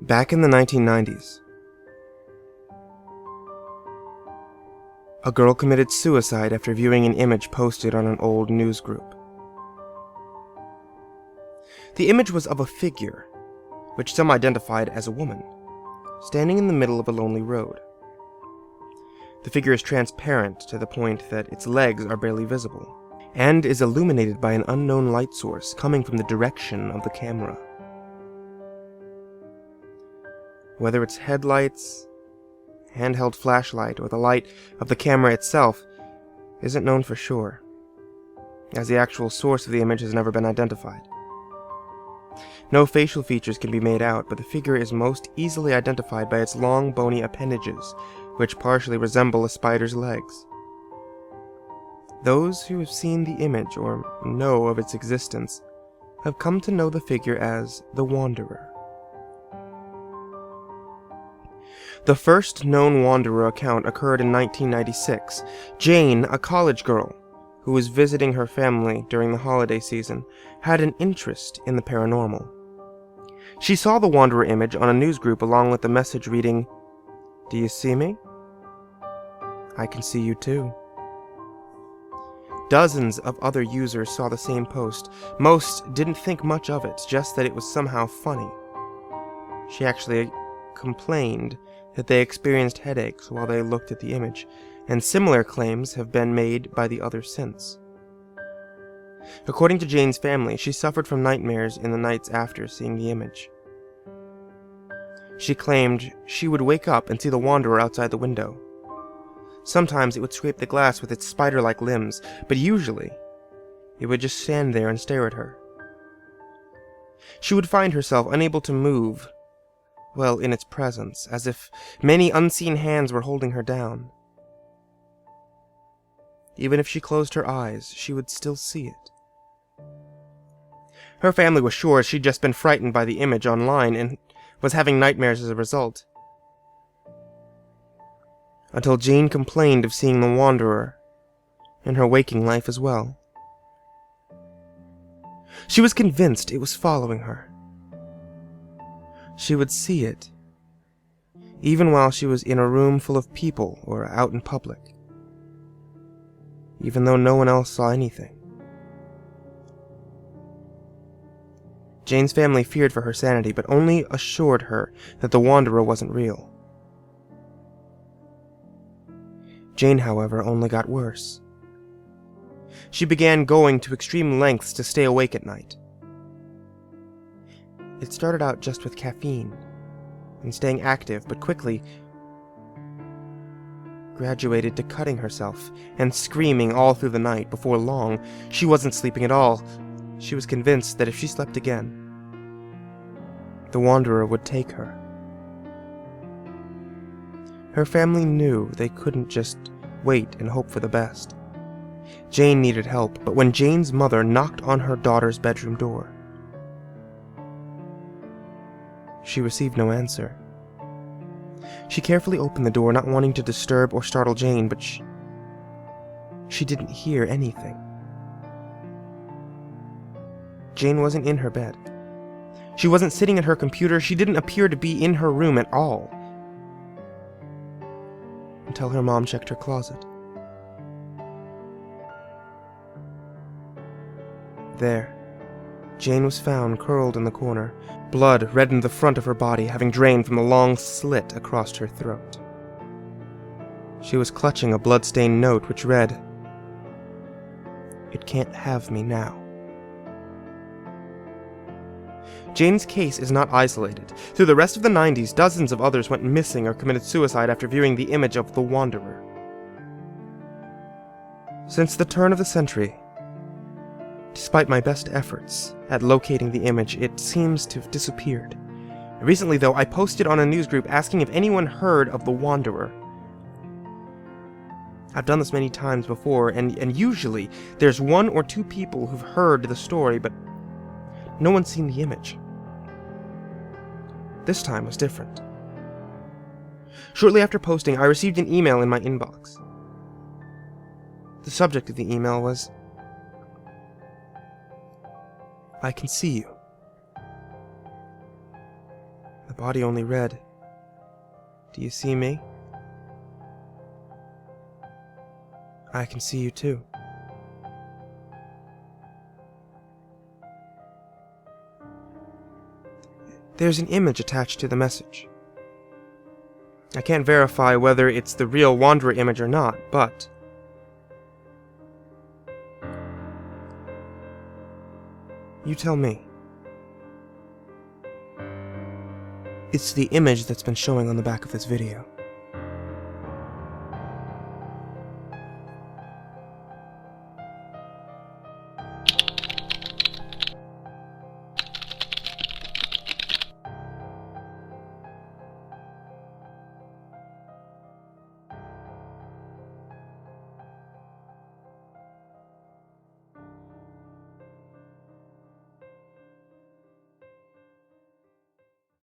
Back in the 1990s, a girl committed suicide after viewing an image posted on an old news group. The image was of a figure, which some identified as a woman, standing in the middle of a lonely road. The figure is transparent to the point that its legs are barely visible, and is illuminated by an unknown light source coming from the direction of the camera. Whether it's headlights, handheld flashlight, or the light of the camera itself isn't known for sure, as the actual source of the image has never been identified. No facial features can be made out, but the figure is most easily identified by its long, bony appendages, which partially resemble a spider's legs. Those who have seen the image or know of its existence have come to know the figure as the Wanderer. The first known Wanderer account occurred in 1996. Jane, a college girl who was visiting her family during the holiday season, had an interest in the paranormal. She saw the Wanderer image on a news group along with the message reading, "Do you see me? I can see you too." Dozens of other users saw the same post. Most didn't think much of it, just that it was somehow funny. She actually complained that they experienced headaches while they looked at the image, and similar claims have been made by the others since. According to Jane's family, she suffered from nightmares in the nights after seeing the image. She claimed she would wake up and see the Wanderer outside the window. Sometimes it would scrape the glass with its spider-like limbs, but usually it would just stand there and stare at her. She would find herself unable to move, well, in its presence, as if many unseen hands were holding her down. Even if she closed her eyes, she would still see it. Her family was sure she'd just been frightened by the image online and was having nightmares as a result. Until Jane complained of seeing the Wanderer in her waking life as well. She was convinced it was following her. She would see it, even while she was in a room full of people or out in public, even though no one else saw anything. Jane's family feared for her sanity, but only assured her that the Wanderer wasn't real. Jane, however, only got worse. She began going to extreme lengths to stay awake at night. It started out just with caffeine and staying active, but quickly graduated to cutting herself and screaming all through the night. Before long, she wasn't sleeping at all. She was convinced that if she slept again, the Wanderer would take her. Her family knew they couldn't just wait and hope for the best. Jane needed help, but when Jane's mother knocked on her daughter's bedroom door, she received no answer. She carefully opened the door, not wanting to disturb or startle Jane, but she didn't hear anything. Jane wasn't in her bed. She wasn't sitting at her computer. She didn't appear to be in her room at all, until her mom checked her closet. There, Jane was found curled in the corner. Blood reddened the front of her body, having drained from the long slit across her throat. She was clutching a blood-stained note which read, "It can't have me now." Jane's case is not isolated. Through the rest of the 90s, dozens of others went missing or committed suicide after viewing the image of the Wanderer. Since the turn of the century, despite my best efforts at locating the image, it seems to have disappeared. Recently, though, I posted on a news group asking if anyone heard of the Wanderer. I've done this many times before, and usually there's one or two people who've heard the story, but no one's seen the image. This time was different. Shortly after posting, I received an email in my inbox. The subject of the email was, "I can see you." body only red. Do you see me? I can see you too. There's an image attached to the message. I can't verify whether it's the real Wanderer image or not, but you tell me. It's the image that's been showing on the back of this video.